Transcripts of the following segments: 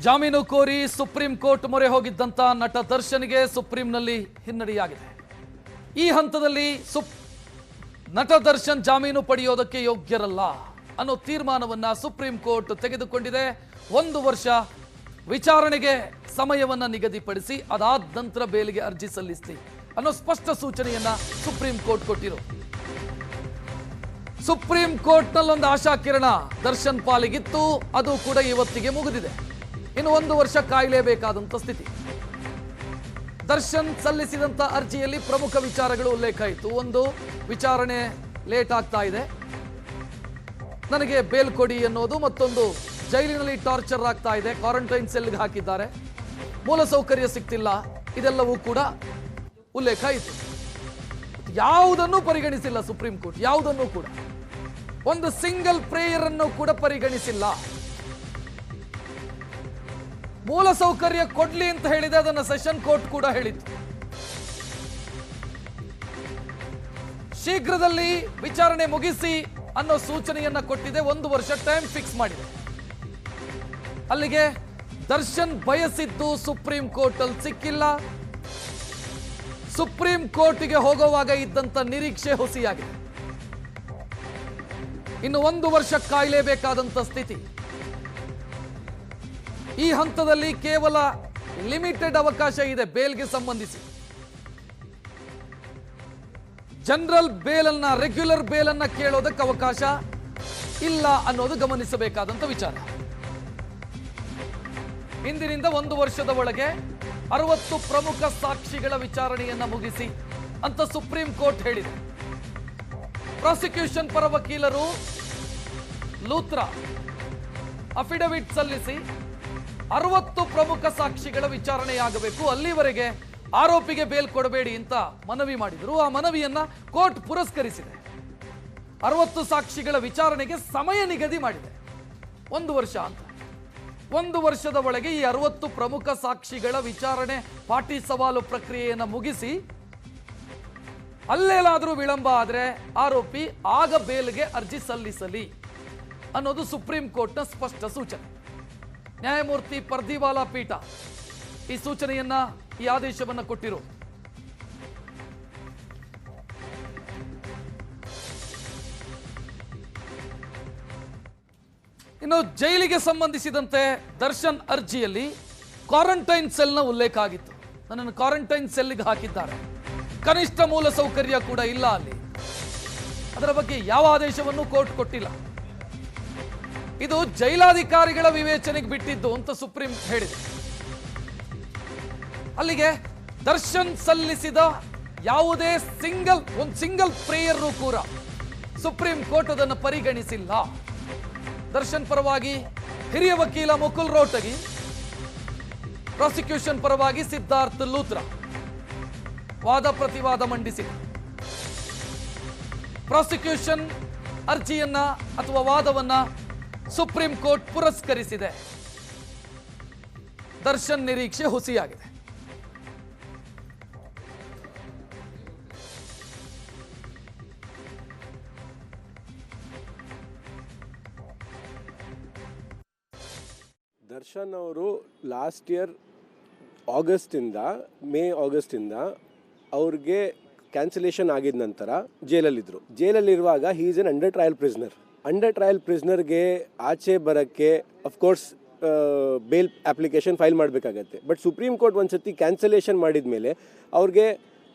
ಜಾಮೀನು ಕೋರಿ supreme court ಮೊರೆ ಹೋಗಿದ್ದಂತ ನಟ ದರ್ಶನ್ಗೆ ಸುಪ್ರೀಂನಲ್ಲಿ ಹಿನ್ನಡೆಯಾಗಿದೆ. ಈ ಹಂತದಲ್ಲಿ ನಟ ದರ್ಶನ್ ಜಾಮೀನು ಪಡೆಯೋದಕ್ಕೆ ಯೋಗ್ಯರಲ್ಲ ಅನ್ನೋ ತೀರ್ಮಾನವನ್ನ ಸುಪ್ರೀಂ ಕೋರ್ಟ್ ತೆಗೆದುಕೊಂಡಿದೆ. 1 ವರ್ಷ ವಿಚಾರಣೆಗೆ ಸಮಯವನ್ನ ನಿಗದಿಪಡಿಸಿ ಅದಾದ ನಂತರ ಬೇಲಿಗೆ ಅರ್ಜಿ ಸಲ್ಲಿಸಲಿ ಅನ್ನೋ ಸ್ಪಷ್ಟ ಸೂಚನೆಯನ್ನ ಸುಪ್ರೀಂ ಕೋರ್ಟ್ ಕೊಟ್ಟಿರೋ. ಸುಪ್ರೀಂ ಕೋರ್ಟ್ನಲ್ಲಿ ಒಂದು ಆಶಾ ಕಿರಣ ದರ್ಶನ್ ಪಾಲಿಗಿತ್ತು, ಅದು ಕೂಡ ಇವತ್ತಿಗೆ ಮುಗಿದಿದೆ. ಇನ್ನು 1 ವರ್ಷ ಕಾಯಲೇಬೇಕಾದಂತ ಸ್ಥಿತಿ. ದರ್ಶನ್ ಸಲ್ಲಿಸಿದಂತ ಅರ್ಜಿಯಲ್ಲಿ ಪ್ರಮುಖ ವಿಚಾರಗಳು ಉಲ್ಲೇಖ ಇತ್ತು. ಒಂದು, ವಿಚಾರಣೆ ಲೇಟ್ ಆಗ್ತಾ ಇದೆ, ನನಗೆ ಬೇಲ್ ಕೊಡಿ ಅನ್ನೋದು. ಮತ್ತೊಂದು, ಜೈಲಿನಲ್ಲಿ ಟಾರ್ಚರ್ ಆಗ್ತಾ ಇದೆ, ಕ್ವಾರಂಟೈನ್ ಸೆಲ್ಗೆ ಹಾಕಿದ್ದಾರೆ, ಮೂಲಸೌಕರ್ಯ ಸಿಗ್ತಿಲ್ಲ, ಇದೆಲ್ಲವೂ ಕೂಡ ಉಲ್ಲೇಖ ಇತ್ತು. ಯಾವುದನ್ನು ಪರಿಗಣಿಸಿಲ್ಲ ಸುಪ್ರೀಂ ಕೋರ್ಟ್, ಯಾವುದನ್ನು ಕೂಡ. ಒಂದು ಸಿಂಗಲ್ ಪ್ರೇಯರ್ ಅನ್ನು ಕೂಡ ಪರಿಗಣಿಸಿಲ್ಲ. ಮೂಲಸೌಕರ್ಯ ಕೊಡ್ಲಿ ಅಂತ ಹೇಳಿದೆ, ಅದನ್ನ ಸೆಷನ್ ಕೋರ್ಟ್ ಕೂಡ ಹೇಳಿತ್ತು. ಶೀಘ್ರದಲ್ಲಿ ವಿಚಾರಣೆ ಮುಗಿಸಿ ಅನ್ನೋ ಸೂಚನೆಯನ್ನ ಕೊಟ್ಟಿದೆ. 1 ವರ್ಷ ಟೈಮ್ ಫಿಕ್ಸ್ ಮಾಡಿದೆ. ಅಲ್ಲಿಗೆ ದರ್ಶನ್ ಬಯಸಿದ್ದು ಸುಪ್ರೀಂ ಕೋರ್ಟ್ ಅಲ್ಲಿ ಸಿಕ್ಕಿಲ್ಲ. ಸುಪ್ರೀಂ ಕೋರ್ಟ್ಗೆ ಹೋಗುವಾಗ ಇದ್ದಂತ ನಿರೀಕ್ಷೆ ಹುಸಿಯಾಗಿದೆ. ಇನ್ನು 1 ವರ್ಷ ಕಾಯಲೇಬೇಕಾದಂತ ಸ್ಥಿತಿ. ಈ ಹಂತದಲ್ಲಿ ಕೇವಲ ಲಿಮಿಟೆಡ್ ಅವಕಾಶ ಇದೆ ಬೇಲ್ಗೆ ಸಂಬಂಧಿಸಿ. ಜನರಲ್ ಬೇಲನ್ನ, ರೆಗ್ಯುಲರ್ ಬೇಲನ್ನ ಕೇಳೋದಕ್ಕೆ ಅವಕಾಶ ಇಲ್ಲ ಅನ್ನೋದು ಗಮನಿಸಬೇಕಾದಂತ ವಿಚಾರ. ಇಂದಿನಿಂದ 1 ವರ್ಷದ ಒಳಗೆ 60 ಪ್ರಮುಖ ಸಾಕ್ಷಿಗಳ ವಿಚಾರಣೆಯನ್ನ ಮುಗಿಸಿ ಅಂತ ಸುಪ್ರೀಂ ಕೋರ್ಟ್ ಹೇಳಿದೆ. ಪ್ರಾಸಿಕ್ಯೂಷನ್ ಪರ ವಕೀಲರು ಲೂತ್ರಾ ಅಫಿಡವಿಟ್ ಸಲ್ಲಿಸಿ 60 ಪ್ರಮುಖ ಸಾಕ್ಷಿಗಳ ವಿಚಾರಣೆಯಾಗಬೇಕು, ಅಲ್ಲಿವರೆಗೆ ಆರೋಪಿಗೆ ಬೇಲ್ ಕೊಡಬೇಡಿ ಅಂತ ಮನವಿ ಮಾಡಿದರು. ಆ ಮನವಿಯನ್ನ ಕೋರ್ಟ್ ಪುರಸ್ಕರಿಸಿದೆ. 60 ಸಾಕ್ಷಿಗಳ ವಿಚಾರಣೆಗೆ ಸಮಯ ನಿಗದಿ ಮಾಡಿದೆ, 1 ವರ್ಷ ಅಂತ. 1 ವರ್ಷದ ಒಳಗೆ ಈ 60 ಪ್ರಮುಖ ಸಾಕ್ಷಿಗಳ ವಿಚಾರಣೆ ಪಾಟಿ ಸವಾಲು ಪ್ರಕ್ರಿಯೆಯನ್ನು ಮುಗಿಸಿ ಅಲ್ಲೇನಾದರೂ ವಿಳಂಬ ಆದರೆ ಆರೋಪಿ ಆಗ ಬೇಲ್ಗೆ ಅರ್ಜಿ ಸಲ್ಲಿಸಲಿ ಅನ್ನೋದು ಸುಪ್ರೀಂ ಕೋರ್ಟ್ನ ಸ್ಪಷ್ಟ ಸೂಚನೆ. ನ್ಯಾಯಮೂರ್ತಿ ಪರ್ದಿವಾಲಾ ಪೀಠ ಈ ಸೂಚನೆಯನ್ನ, ಈ ಆದೇಶವನ್ನ ಕೊಟ್ಟಿರು. ಇನ್ನು ಜೈಲಿಗೆ ಸಂಬಂಧಿಸಿದಂತೆ ದರ್ಶನ್ ಅರ್ಜಿಯಲ್ಲಿ ಕ್ವಾರಂಟೈನ್ ಸೆಲ್ನ ಉಲ್ಲೇಖ ಆಗಿತ್ತು. ನನ್ನನ್ನು ಕ್ವಾರಂಟೈನ್ ಸೆಲ್ಗೆ ಹಾಕಿದ್ದಾರೆ, ಕನಿಷ್ಠ ಮೂಲ ಸೌಕರ್ಯ ಕೂಡ ಇಲ್ಲ ಅಲ್ಲಿ. ಅದರ ಬಗ್ಗೆ ಯಾವ ಆದೇಶವನ್ನು ಕೋರ್ಟ್ ಕೊಟ್ಟಿಲ್ಲ. ಇದು ಜೈಲಾಧಿಕಾರಿಗಳ ವಿವೇಚನೆಗೆ ಬಿಟ್ಟಿದ್ದು ಅಂತ ಸುಪ್ರೀಂ ಹೇಳಿದೆ. ಅಲ್ಲಿಗೆ ದರ್ಶನ್ ಸಲ್ಲಿಸಿದ ಯಾವುದೇ ಸಿಂಗಲ್ ಪ್ರೇಯರ್ ಕೂಡ ಸುಪ್ರೀಂ ಕೋರ್ಟ್ ಅದನ್ನು ಪರಿಗಣಿಸಿಲ್ಲ. ದರ್ಶನ್ ಪರವಾಗಿ ಹಿರಿಯ ವಕೀಲ ಮುಕುಲ್ ರೋಟಗಿ, ಪ್ರಾಸಿಕ್ಯೂಷನ್ ಪರವಾಗಿ ಸಿದ್ಧಾರ್ಥ್ ಲೂತ್ರಾ ವಾದ ಪ್ರತಿವಾದ ಮಂಡಿಸಿದೆ. ಪ್ರಾಸಿಕ್ಯೂಷನ್ ಅರ್ಜಿಯನ್ನ ಅಥವಾ ವಾದವನ್ನ ಸುಪ್ರೀಂ ಕೋರ್ಟ್ ಪುರಸ್ಕರಿಸಿದೆ. ದರ್ಶನ್ ನಿರೀಕ್ಷೆ ಹುಸಿಯಾಗಿದೆ. ದರ್ಶನ್ ಅವರು ಲಾಸ್ಟ್ ಇಯರ್ ಮೇ ಆಗಸ್ಟಿಂದ ಅವ್ರಿಗೆ ಕ್ಯಾನ್ಸಲೇಷನ್ ಆಗಿದ ನಂತರ ಜೈಲಲ್ಲಿದ್ದರು. ಜೈಲಲ್ಲಿರುವಾಗ he is an under trial ಪ್ರಿಸ್ನರ್ಗೆ ಆಚೆ ಬರೋಕ್ಕೆ ಅಫ್ಕೋರ್ಸ್ ಬೇಲ್ ಅಪ್ಲಿಕೇಶನ್ ಫೈಲ್ ಮಾಡಬೇಕಾಗತ್ತೆ. ಬಟ್ ಸುಪ್ರೀಂ ಕೋರ್ಟ್ ಒಂದು ಸತಿ ಕ್ಯಾನ್ಸಲೇಷನ್ ಮಾಡಿದ ಮೇಲೆ ಅವ್ರಿಗೆ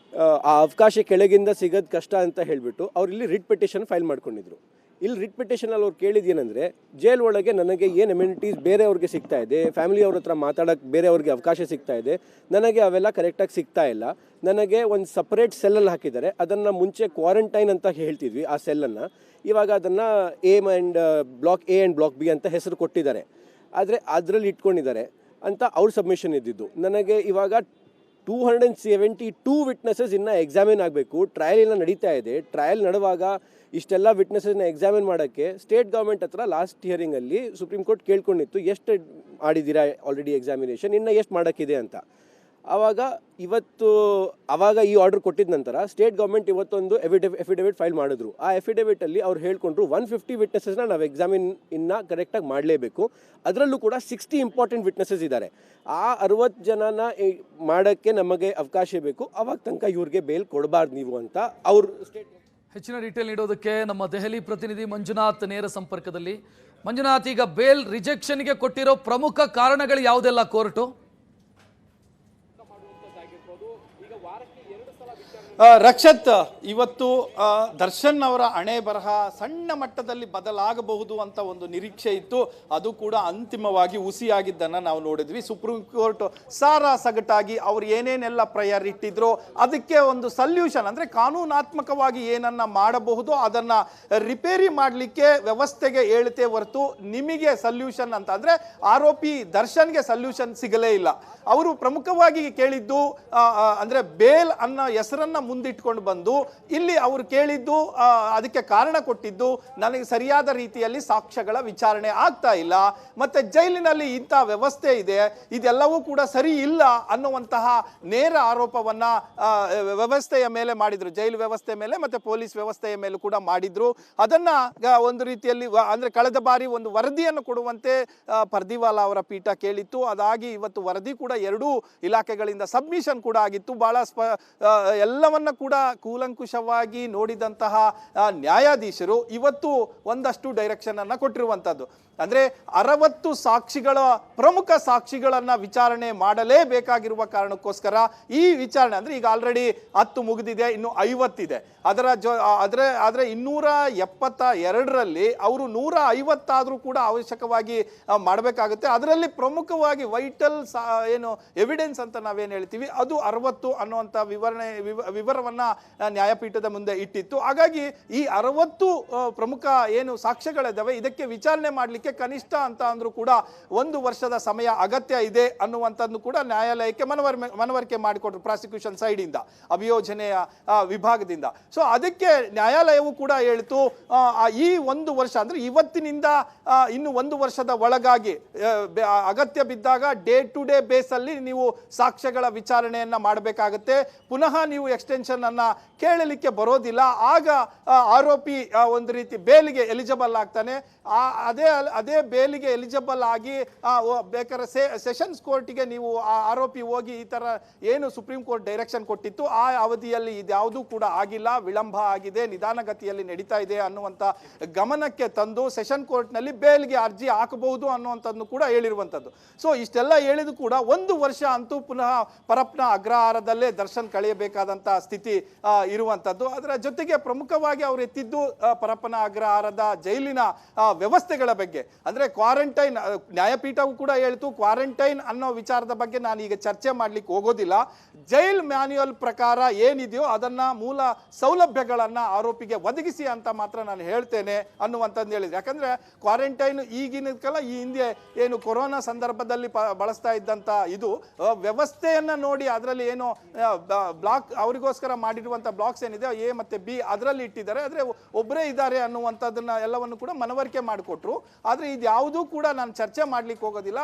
ಆ ಅವಕಾಶ ಕೆಳಗಿಂದ ಸಿಗೋದು ಕಷ್ಟ ಅಂತ ಹೇಳಿಬಿಟ್ಟು ಅವ್ರು ಇಲ್ಲಿ ರಿಟ್ ಪಿಟಿಷನ್ ಫೈಲ್ ಮಾಡ್ಕೊಂಡಿದ್ರು. ಇಲ್ಲಿ ರಿಟ್ ಪಿಟಿಷನಲ್ಲಿ ಅವ್ರು ಕೇಳಿದ್ದೇನೆಂದರೆ, ಜೈಲ್ ಒಳಗೆ ನನಗೆ ಏನು ಅಮ್ಯುನಿಟೀಸ್ ಬೇರೆಯವ್ರಿಗೆ ಸಿಗ್ತಾ ಇದೆ, ಫ್ಯಾಮಿಲಿಯವ್ರ ಹತ್ರ ಮಾತಾಡೋಕ್ಕೆ ಬೇರೆಯವ್ರಿಗೆ ಅವಕಾಶ ಸಿಗ್ತಾ ಇದೆ, ನನಗೆ ಅವೆಲ್ಲ ಕರೆಕ್ಟಾಗಿ ಸಿಗ್ತಾ ಇಲ್ಲ. ನನಗೆ ಒಂದು ಸಪ್ರೇಟ್ ಸೆಲ್ಲಲ್ಲಿ ಹಾಕಿದ್ದಾರೆ. ಅದನ್ನು ಮುಂಚೆ ಕ್ವಾರಂಟೈನ್ ಅಂತ ಹೇಳ್ತಿದ್ವಿ ಆ ಸೆಲ್ಲನ್ನು, ಇವಾಗ ಅದನ್ನು block A and block B ಅಂತ ಹೆಸರು ಕೊಟ್ಟಿದ್ದಾರೆ. ಆದರೆ ಅದರಲ್ಲಿ ಇಟ್ಕೊಂಡಿದ್ದಾರೆ ಅಂತ ಅವ್ರ ಸಬ್ಮಿಷನ್ ಇದ್ದಿದ್ದು. ನನಗೆ ಇವಾಗ 272 ವಿಟ್ನೆಸಸ್ ಇನ್ನೂ ಎಕ್ಸಾಮಿನ್ ಆಗಬೇಕು. ಟ್ರಯಲ್ ಎಲ್ಲ ನಡೀತಾ ಇದೆ. ಟ್ರಯಲ್ ನಡೆಯುವಾಗ ಇಷ್ಟೆಲ್ಲ ವಿಟ್ನೆಸಸ್ನ ಎಕ್ಸಾಮಿನ್ ಮಾಡೋಕ್ಕೆ ಸ್ಟೇಟ್ ಗೌರ್ಮೆಂಟ್ ಹತ್ರ ಲಾಸ್ಟ್ ಹಿಯರಿಂಗಲ್ಲಿ ಸುಪ್ರೀಂ ಕೋರ್ಟ್ ಕೇಳ್ಕೊಂಡಿತ್ತು, ಎಷ್ಟು ಮಾಡಿದ್ದೀರಾ ಆಲ್ರೆಡಿ ಎಕ್ಸಾಮಿನೇಷನ್, ಇನ್ನು ಎಷ್ಟು ಮಾಡೋಕ್ಕಿದೆ ಅಂತ. ಆವಾಗ ಈ ಆರ್ಡರ್ ಕೊಟ್ಟಿದ ನಂತರ ಸ್ಟೇಟ್ ಗೌರ್ಮೆಂಟ್ ಇವತ್ತೊಂದು ಎಫಿಡೇವಿಟ್ ಫೈಲ್ ಮಾಡಿದ್ರು. ಆ ಎಫಿಡೇವಿಟಲ್ಲಿ ಅವ್ರು ಹೇಳ್ಕೊಂಡ್ರು 150 ವಿಟ್ನೆಸಸ್ನ ನಾವು ಇನ್ನು ಕರೆಕ್ಟಾಗಿ ಮಾಡಲೇಬೇಕು. ಅದರಲ್ಲೂ ಕೂಡ 60 ಇಂಪಾರ್ಟೆಂಟ್ ವಿಟ್ನೆಸಸ್ ಇದ್ದಾರೆ. ಆ 60 ಜನನ ಮಾಡೋಕ್ಕೆ ನಮಗೆ ಅವಕಾಶ ಬೇಕು. ಅವಾಗ ತನಕ ಇವ್ರಿಗೆ ಬೇಲ್ ಕೊಡಬಾರ್ದು ನೀವು ಅಂತ ಅವರು ಸ್ಟೇಟ್. ಹೆಚ್ಚಿನ ಡೀಟೇಲ್ ನೀಡೋದಕ್ಕೆ ನಮ್ಮ ದೆಹಲಿ ಪ್ರತಿನಿಧಿ ಮಂಜುನಾಥ್ ನೇರ ಸಂಪರ್ಕದಲ್ಲಿ. ಮಂಜುನಾಥ್, ಈಗ ಬೇಲ್ ರಿಜೆಕ್ಷನ್ಗೆ ಕೊಟ್ಟಿರೋ ಪ್ರಮುಖ ಕಾರಣಗಳು ಯಾವುದೆಲ್ಲ ಕೋರ್ಟು? ರಕ್ಷತ್, ಇವತ್ತು ದರ್ಶನ್ ಅವರ ಹಣೆ ಬರಹ ಸಣ್ಣ ಮಟ್ಟದಲ್ಲಿ ಬದಲಾಗಬಹುದು ಅಂತ ಒಂದು ನಿರೀಕ್ಷೆ ಇತ್ತು. ಅದು ಕೂಡ ಅಂತಿಮವಾಗಿ ಹುಸಿಯಾಗಿದ್ದನ್ನು ನಾವು ನೋಡಿದ್ವಿ. ಸುಪ್ರೀಂ ಕೋರ್ಟ್ ಸಗಟಾಗಿ ಅವ್ರು ಏನೇನೆಲ್ಲ ಪ್ರಯರ್ ಇಟ್ಟಿದ್ರು ಅದಕ್ಕೆ ಒಂದು ಸಲ್ಯೂಷನ್, ಅಂದರೆ ಕಾನೂನಾತ್ಮಕವಾಗಿ ಏನನ್ನ ಮಾಡಬಹುದು ಅದನ್ನು ರಿಪೇರಿ ಮಾಡಲಿಕ್ಕೆ ವ್ಯವಸ್ಥೆಗೆ ಹೇಳುತ್ತೆ ಹೊರತು ನಿಮಗೆ ಸಲ್ಯೂಷನ್ ಅಂತ ಅಂದರೆ ಆರೋಪಿ ದರ್ಶನ್ಗೆ ಸಲ್ಯೂಷನ್ ಸಿಗಲೇ ಇಲ್ಲ. ಅವರು ಪ್ರಮುಖವಾಗಿ ಕೇಳಿದ್ದು ಅಂದರೆ ಬೇಲ್ ಅನ್ನೋ ಹೆಸರನ್ನ ಮುಂದಿಟ್ಕೊಂಡು ಬಂದು ಇಲ್ಲಿ ಅವರು ಕೇಳಿದ್ದು, ಅದಕ್ಕೆ ಕಾರಣ ಕೊಟ್ಟಿದ್ದು, ನನಗೆ ಸರಿಯಾದ ರೀತಿಯಲ್ಲಿ ಸಾಕ್ಷ್ಯಗಳ ವಿಚಾರಣೆ ಆಗ್ತಾ ಇಲ್ಲ, ಮತ್ತೆ ಜೈಲಿನಲ್ಲಿ ಇಂಥ ವ್ಯವಸ್ಥೆ ಇದೆ, ಇದೆಲ್ಲವೂ ಕೂಡ ಸರಿ ಇಲ್ಲ ಅನ್ನುವಂತಹ ನೇರ ಆರೋಪವನ್ನ ವ್ಯವಸ್ಥೆಯ ಮೇಲೆ ಮಾಡಿದ್ರು. ಜೈಲು ವ್ಯವಸ್ಥೆ ಮೇಲೆ ಮತ್ತೆ ಪೊಲೀಸ್ ವ್ಯವಸ್ಥೆಯ ಮೇಲೂ ಕೂಡ ಮಾಡಿದ್ರು. ಅದನ್ನ ಒಂದು ರೀತಿಯಲ್ಲಿ ಅಂದ್ರೆ ಕಳೆದ ಬಾರಿ ಒಂದು ವರದಿಯನ್ನು ಕೊಡುವಂತೆ ಪರ್ದಿವಾಲಾ ಅವರ ಪೀಠ ಕೇಳಿತ್ತು. ಅದಾಗಿ ಇವತ್ತು ವರದಿ ಕೂಡ 2 ಇಲಾಖೆಗಳಿಂದ ಸಬ್ಮಿಷನ್ ಕೂಡ ಆಗಿತ್ತು. ಬಹಳ ಎಲ್ಲವನ್ನ ಕೂಡ ಕೂಲಂಕುಷವಾಗಿ ನೋಡಿದಂತಹ ನ್ಯಾಯಾಧೀಶರು ಇವತ್ತು ಒಂದಷ್ಟು ಡೈರೆಕ್ಷನ್ ಅನ್ನ ಕೊಟ್ಟಿರುವಂತದ್ದು. ಅಂದ್ರೆ 60 ಸಾಕ್ಷಿಗಳ ಪ್ರಮುಖ ಸಾಕ್ಷಿಗಳನ್ನ ವಿಚಾರಣೆ ಮಾಡಲೇಬೇಕಾಗಿರುವ ಕಾರಣಕ್ಕೋಸ್ಕರ ಈ ವಿಚಾರಣೆ, ಅಂದ್ರೆ ಈಗ ಆಲ್ರೆಡಿ 10 ಮುಗಿದಿದೆ, ಇನ್ನು 50 ಇದೆ. ಆದ್ರೆ 272ರಲ್ಲಿ ಅವರು 150 ಆದ್ರೂ ಕೂಡ ಅವಶ್ಯಕವಾಗಿ ಮಾಡಬೇಕಾಗುತ್ತೆ. ಅದರಲ್ಲಿ ಪ್ರಮುಖವಾಗಿ ವೈಟಲ್ ಏನು ಎವಿಡೆನ್ಸ್ ಅಂತ ನಾವೇನು ಹೇಳ್ತೀವಿ ಅದು 60 ಅನ್ನುವಂಥ ವಿವರವನ್ನ ನ್ಯಾಯಪೀಠದ ಮುಂದೆ ಇಟ್ಟಿತ್ತು. ಹಾಗಾಗಿ ಈ 60 ಪ್ರಮುಖ ಏನು ಸಾಕ್ಷ್ಯಗಳಿದ್ದಾವೆ ಇದಕ್ಕೆ ವಿಚಾರಣೆ ಮಾಡಲಿಕ್ಕೆ ಕನಿಷ್ಠ ಅಂತ ಅಂದ್ರೂ ಕೂಡ 1 ವರ್ಷದ ಸಮಯ ಅಗತ್ಯ ಇದೆ ಅನ್ನುವಂಥದ್ದು ಕೂಡ ನ್ಯಾಯಾಲಯಕ್ಕೆ ಮನವರಿಕೆ ಮಾಡಿಕೊಟ್ರು ಪ್ರಾಸಿಕ್ಯೂಷನ್ ಸೈಡ್ ಇಂದ, ಅಭಿಯೋಜನೆಯ ವಿಭಾಗದಿಂದ. ಸೊ ಅದಕ್ಕೆ ನ್ಯಾಯಾಲಯವು ಕೂಡ ಹೇಳಿತು ಈ 1 ವರ್ಷ ಅಂದ್ರೆ ಇವತ್ತಿನಿಂದ ಇನ್ನು 1 ವರ್ಷದ ಒಳಗಾಗಿ ಅಗತ್ಯ ಬಿದ್ದಾಗ ಡೇ ಟು ಡೇ ಬೇಸ್ ಅಲ್ಲಿ ನೀವು ಸಾಕ್ಷ್ಯಗಳ ವಿಚಾರಣೆಯನ್ನ ಮಾಡಬೇಕಾಗುತ್ತೆ. ಪುನಃ ನೀವು ಎಕ್ಸ್ಟೆನ್ಷನ್ ಅನ್ನ ಕೇಳಲಿಕ್ಕೆ ಬರೋದಿಲ್ಲ. ಆಗ ಆರೋಪಿ ಒಂದು ರೀತಿ ಬೇಲಿಗೆ ಎಲಿಜಿಬಲ್ ಆಗ್ತಾನೆ. ಅದೇ ಬೇಲಿಗೆ ಎಲಿಜಿಬಲ್ ಆಗಿ ಬೇಕಾದ್ರೆ ಸೆಷನ್ಸ್ ಕೋರ್ಟಿಗೆ ನೀವು ಆರೋಪಿ ಹೋಗಿ ಈ ತರ ಏನು ಸುಪ್ರೀಂ ಕೋರ್ಟ್ ಡೈರೆಕ್ಷನ್ ಕೊಟ್ಟಿತ್ತು ಆ ಅವಧಿಯಲ್ಲಿ ಇದ್ಯಾವುದೂ ಕೂಡ ಆಗಿಲ್ಲ, ವಿಳಂಬ ಆಗಿದೆ, ನಿಧಾನಗತಿಯಲ್ಲಿ ನಡೀತಾ ಇದೆ ಅನ್ನುವಂಥ ಗಮನಕ್ಕೆ ತಂದು ಸೆಷನ್ ಕೋರ್ಟ್ನಲ್ಲಿ ಬೇಲ್ಗೆ ಅರ್ಜಿ ಹಾಕಬಹುದು ಅನ್ನುವಂಥದ್ದು ಕೂಡ ಹೇಳಿರುವಂಥದ್ದು. ಸೊ ಇಷ್ಟೆಲ್ಲ ಹೇಳಿದು ಕೂಡ 1 ವರ್ಷ ಅಂತೂ ಪುನಃ ಪರಪ್ನ ಅಗ್ರಹಾರದಲ್ಲೇ ದರ್ಶನ್ ಕಳೆಯಬೇಕಾದಂಥ ಸ್ಥಿತಿ ಇರುವಂಥದ್ದು. ಅದರ ಜೊತೆಗೆ ಪ್ರಮುಖವಾಗಿ ಅವರು ಎತ್ತಿದ್ದು ಪರಪ್ಪನ ಅಗ್ರಹಾರದ ಜೈಲಿನ ವ್ಯವಸ್ಥೆಗಳ ಬಗ್ಗೆ. ಅಂದ್ರೆ ಕ್ವಾರಂಟೈನ್, ನ್ಯಾಯಪೀಠವು ಕೂಡ ಹೇಳ್ತು ಕ್ವಾರಂಟೈನ್ ಅನ್ನೋ ವಿಚಾರದ ಬಗ್ಗೆ ನಾನು ಈಗ ಚರ್ಚೆ ಮಾಡ್ಲಿಕ್ಕೆ ಹೋಗೋದಿಲ್ಲ. ಜೈಲ್ ಮ್ಯಾನ್ಯುಯಲ್ ಪ್ರಕಾರ ಏನಿದೆಯೋ ಅದನ್ನ ಮೂಲ ಸೌಲಭ್ಯಗಳನ್ನ ಆರೋಪಿಗೆ ಒದಗಿಸಿ ಅಂತ ಮಾತ್ರ ನಾನು ಹೇಳ್ತೇನೆ ಅನ್ನುವಂಥದ್ದು ಹೇಳಿದೆ. ಯಾಕಂದ್ರೆ ಕ್ವಾರಂಟೈನ್ ಈಗಿನದಕ್ಕೆಲ್ಲ ಈ ಹಿಂದೆ ಏನು ಕೊರೋನಾ ಸಂದರ್ಭದಲ್ಲಿ ಬಳಸ್ತಾ ಇದ್ದಂತ ಇದು ವ್ಯವಸ್ಥೆಯನ್ನ ನೋಡಿ ಅದರಲ್ಲಿ ಏನು ಬ್ಲಾಕ್ ಅವರಿಗೋಸ್ಕರ ಮಾಡಿರುವಂತ ಬ್ಲಾಕ್ಸ್ ಏನಿದೆ ಎ ಮತ್ತೆ ಬಿ ಅದರಲ್ಲಿ ಇಟ್ಟಿದ್ದಾರೆ, ಆದ್ರೆ ಒಬ್ಬರೇ ಇದ್ದಾರೆ ಅನ್ನುವಂಥದ್ದನ್ನ ಎಲ್ಲವನ್ನು ಕೂಡ ಮನವರಿಕೆ ಮಾಡಿಕೊಟ್ರು. ಆದ್ರೆ ಇದ್ಯಾವುದೂ ಕೂಡ ನಾನು ಚರ್ಚೆ ಮಾಡ್ಲಿಕ್ಕೆ ಹೋಗೋದಿಲ್ಲ.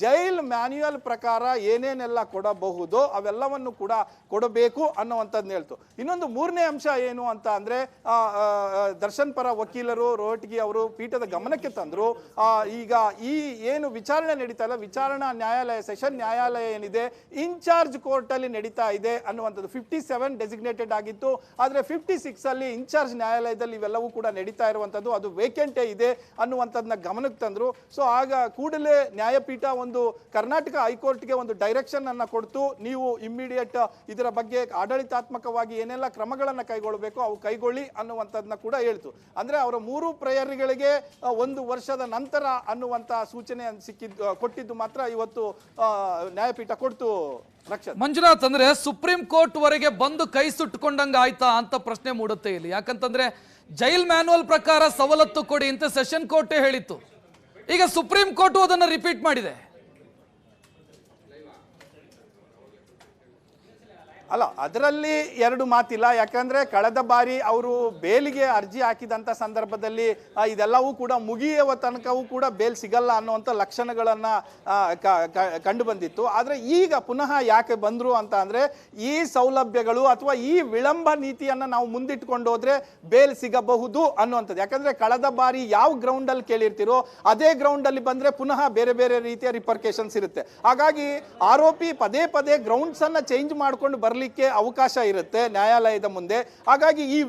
ಜೈಲ್ ಮ್ಯಾನ್ಯುಯಲ್ ಪ್ರಕಾರ ಏನೇನೆಲ್ಲ ಕೊಡಬಹುದೋ ಅವೆಲ್ಲವನ್ನು ಕೂಡ ಕೊಡಬೇಕು ಅನ್ನುವಂಥದ್ದನ್ನ ಹೇಳ್ತು. ಇನ್ನೊಂದು 3ನೇ ಅಂಶ ಏನು ಅಂತ ಅಂದ್ರೆ ದರ್ಶನ್ ಪರ ವಕೀಲರು ರೋಹಟಗಿ ಅವರು ಪೀಠದ ಗಮನಕ್ಕೆ ತಂದ್ರು, ಈಗ ಈ ಏನು ವಿಚಾರಣೆ ನಡೀತಾ ಇಲ್ಲ, ವಿಚಾರಣಾ ನ್ಯಾಯಾಲಯ ಸೆಷನ್ ನ್ಯಾಯಾಲಯ ಏನಿದೆ ಇನ್ಚಾರ್ಜ್ ಕೋರ್ಟ್ ಅಲ್ಲಿ ನಡೀತಾ ಇದೆ ಅನ್ನುವಂಥದ್ದು. 57 ಡೆಸಿಗ್ನೇಟೆಡ್ ಆಗಿತ್ತು, ಆದ್ರೆ 56 ಅಲ್ಲಿ ಇನ್ಚಾರ್ಜ್ ನ್ಯಾಯಾಲಯದಲ್ಲಿ ಇವೆಲ್ಲವೂ ಕೂಡ ನಡೀತಾ ಇರುವಂಥದ್ದು, ಅದು ವೇಕೆಂಟೇ ಇದೆ ಅನ್ನುವಂಥದ್ದನ್ನ ಗಮನಕ್ಕೆ ತಂದ್ರು. ಸೊ ಆಗ ಕೂಡಲೇ ನ್ಯಾಯಪೀಠ ಒಂದು ಕರ್ನಾಟಕ ಹೈಕೋರ್ಟ್ಗೆ ಒಂದು ಡೈರೆಕ್ಷನ್ ಅನ್ನ ಕೊಡ್ತು, ನೀವು ಇಮ್ಮಿಡಿಯೇಟ್ ಇದರ ಬಗ್ಗೆ ಆಡಳಿತಾತ್ಮಕವಾಗಿ ಏನೆಲ್ಲ ಕ್ರಮಗಳನ್ನು ಕೈಗೊಳ್ಳಬೇಕು ಅವು ಕೈಗೊಳ್ಳಿ ಅನ್ನುವಂಥದ್ದನ್ನ ಕೂಡ ಹೇಳ್ತು. ಅಂದ್ರೆ ಅವರ 3 ಪ್ರೇಯರ್ಗಳಿಗೆ 1 ವರ್ಷದ ನಂತರ ಅನ್ನುವಂತ ಸೂಚನೆ ಕೊಟ್ಟಿದ್ದು ಮಾತ್ರ ಇವತ್ತು ನ್ಯಾಯಪೀಠ ಕೊಡ್ತು. ಮಂಜುನಾಥ್, ಅಂದ್ರೆ ಸುಪ್ರೀಂ ಕೋರ್ಟ್ ವರೆಗೆ ಬಂದು ಕೈ ಸುಟ್ಟುಕೊಂಡಂಗ ಆಯ್ತಾ ಅಂತ ಪ್ರಶ್ನೆ ಮೂಡುತ್ತೆ ಇಲ್ಲಿ. ಯಾಕಂತಂದ್ರೆ ಜೈಲ್ ಮ್ಯಾನುವಲ್ ಪ್ರಕಾರ ಸವಲತ್ತು ಕೊಡಿ ಅಂತ ಸೆಷನ್ ಕೋರ್ಟೇ ಹೇಳಿತ್ತು, ಈಗ ಸುಪ್ರೀಂ ಕೋರ್ಟ್ ಅದನ್ನು ರಿಪೀಟ್ ಮಾಡಿದೆ. ಅಲ್ಲ, ಅದರಲ್ಲಿ ಎರಡು ಮಾತಿಲ್ಲ. ಯಾಕಂದ್ರೆ ಕಳೆದ ಬಾರಿ ಅವರು ಬೇಲಿಗೆ ಅರ್ಜಿ ಹಾಕಿದಂಥ ಸಂದರ್ಭದಲ್ಲಿ ಇದೆಲ್ಲವೂ ಕೂಡ ಮುಗಿಯುವ ತನಕವೂ ಕೂಡ ಬೇಲ್ ಸಿಗಲ್ಲ ಅನ್ನುವಂಥ ಲಕ್ಷಣಗಳನ್ನ ಕಂಡು ಬಂದಿತ್ತು. ಆದರೆ ಈಗ ಪುನಃ ಯಾಕೆ ಬಂದ್ರು ಅಂತ ಅಂದ್ರೆ ಈ ಸೌಲಭ್ಯಗಳು ಅಥವಾ ಈ ವಿಳಂಬ ನೀತಿಯನ್ನ ನಾವು ಮುಂದಿಟ್ಕೊಂಡು ಹೋದ್ರೆ ಬೇಲ್ ಸಿಗಬಹುದು ಅನ್ನುವಂಥದ್ದು. ಯಾಕಂದ್ರೆ ಕಳೆದ ಬಾರಿ ಯಾವ ಗ್ರೌಂಡ್ ಅಲ್ಲಿ ಕೇಳಿರ್ತೀರೋ ಅದೇ ಗ್ರೌಂಡ್ ಅಲ್ಲಿ ಬಂದ್ರೆ ಪುನಃ ಬೇರೆ ಬೇರೆ ರೀತಿಯ ರಿಪರ್ಕೇಶನ್ಸ್ ಇರುತ್ತೆ. ಹಾಗಾಗಿ ಆರೋಪಿ ಪದೇ ಪದೇ ಗ್ರೌಂಡ್ಸ್ ಅನ್ನ ಚೇಂಜ್ ಮಾಡ್ಕೊಂಡು ಬರಲಿಕ್ಕೆ ಅವಕಾಶ ಇರುತ್ತೆ ನ್ಯಾಯಾಲಯದ ಮುಂದೆ. ಹಾಗಾಗಿ ಈ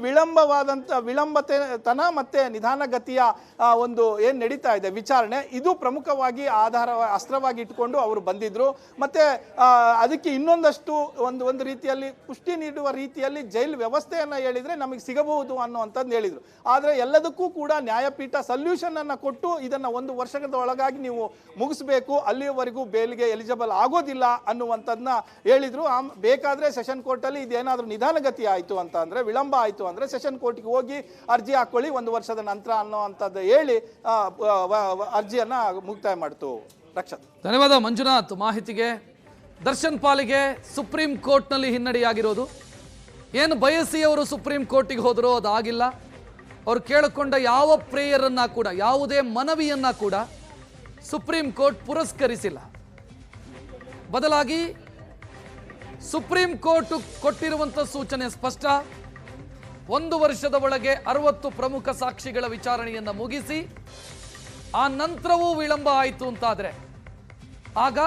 ವಿಳಂಬತನ ಮತ್ತೆ ನಿಧಾನಗತಿಯ ಒಂದು ಏನ್ ನಡೀತಾ ಇದೆ ವಿಚಾರಣೆ, ಇದು ಪ್ರಮುಖವಾಗಿ ಅಸ್ತ್ರವಾಗಿ ಇಟ್ಕೊಂಡು ಅವರು ಬಂದಿದ್ರು. ಮತ್ತೆ ಅದಕ್ಕೆ ಇನ್ನೊಂದಷ್ಟು ಒಂದು ರೀತಿಯಲ್ಲಿ ಪುಷ್ಟಿ ನೀಡುವ ರೀತಿಯಲ್ಲಿ ಜೈಲ್ ವ್ಯವಸ್ಥೆಯನ್ನ ಹೇಳಿದ್ರೆ ನಮಗೆ ಸಿಗಬಹುದು ಅನ್ನುವಂಥದ್ದು ಹೇಳಿದ್ರು. ಆದ್ರೆ ಎಲ್ಲದಕ್ಕೂ ಕೂಡ ನ್ಯಾಯಪೀಠ ಸಲ್ಯೂಷನ್ ಅನ್ನ ಕೊಟ್ಟು ಇದನ್ನ 1 ವರ್ಷದ ಒಳಗಾಗಿ ನೀವು ಮುಗಿಸ್ಬೇಕು, ಅಲ್ಲಿಯವರೆಗೂ ಬೇಲ್ಗೆ ಎಲಿಜಿಬಲ್ ಆಗೋದಿಲ್ಲ ಅನ್ನುವಂಥದ್ದನ್ನ ಹೇಳಿದ್ರು. ಬೇಕಾದ್ರೆ ಸೆಷನ್ ಕೋರ್ಟ್ ಅಲ್ಲಿ ಇದೇನಾದ್ರೂ ನಿಧಾನಗತಿ ಆಯ್ತು ಅಂತ ಅಂದ್ರೆ, ವಿಳಂಬ ಆಯ್ತು ಅಂದ್ರೆ ಸೆಷನ್ ಕೋರ್ಟ್ಗೆ ಹೋಗಿ ಅರ್ಜಿ ಹಾಕೊಳ್ಳಿ 1 ವರ್ಷದ ನಂತರ ಅನ್ನುವಂಥದ್ದು ಹೇಳಿ ಅರ್ಜಿಯನ್ನ ಮುಕ್ತಾಯ ಮಾಡ್ತು. ರಕ್ಷತ್, ಧನ್ಯವಾದ ಮಂಜುನಾಥ್ ಮಾಹಿತಿಗೆ. ದರ್ಶನ್ ಪಾಲಿಗೆ ಸುಪ್ರೀಂ ಕೋರ್ಟ್ನಲ್ಲಿ ಹಿನ್ನಡೆಯಾಗಿರೋದು, ಏನು ಬಯಸಿ ಅವರು ಸುಪ್ರೀಂ ಕೋರ್ಟಿಗೆ ಹೋದರೋ ಅದಾಗಿಲ್ಲ. ಅವರು ಕೇಳಿಕೊಂಡ ಯಾವ ಪ್ರೇಯರನ್ನ ಕೂಡ, ಯಾವುದೇ ಮನವಿಯನ್ನ ಕೂಡ ಸುಪ್ರೀಂ ಕೋರ್ಟ್ ಪುರಸ್ಕರಿಸಿಲ್ಲ. ಬದಲಾಗಿ ಸುಪ್ರೀಂ ಕೋರ್ಟ್ ಕೊಟ್ಟಿರುವಂಥ ಸೂಚನೆ ಸ್ಪಷ್ಟ. 1 ವರ್ಷದ ಒಳಗೆ 60 ಪ್ರಮುಖ ಸಾಕ್ಷಿಗಳ ವಿಚಾರಣೆಯನ್ನು ಮುಗಿಸಿ ಆ ನಂತರವೂ ವಿಳಂಬ ಆಯಿತು ಅಂತಾದರೆ ಆಗ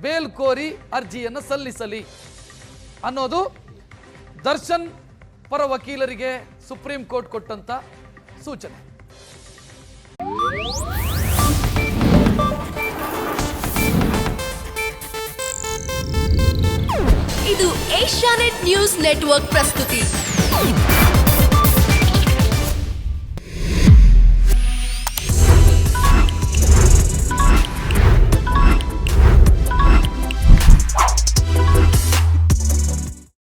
ಬೇಲ್ ಕೋರಿ ಅರ್ಜಿಯನ್ನು ಸಲ್ಲಿಸಲಿ ಅನ್ನೋದು ದರ್ಶನ್ ಪರ ವಕೀಲರಿಗೆ ಸುಪ್ರೀಂ ಕೋರ್ಟ್ ಕೊಟ್ಟಂತ ಸೂಚನೆ. ಇದು ಏಷ್ಯಾನೆಟ್ ನ್ಯೂಸ್ ನೆಟ್ವರ್ಕ್ ಪ್ರಸ್ತುತಿ.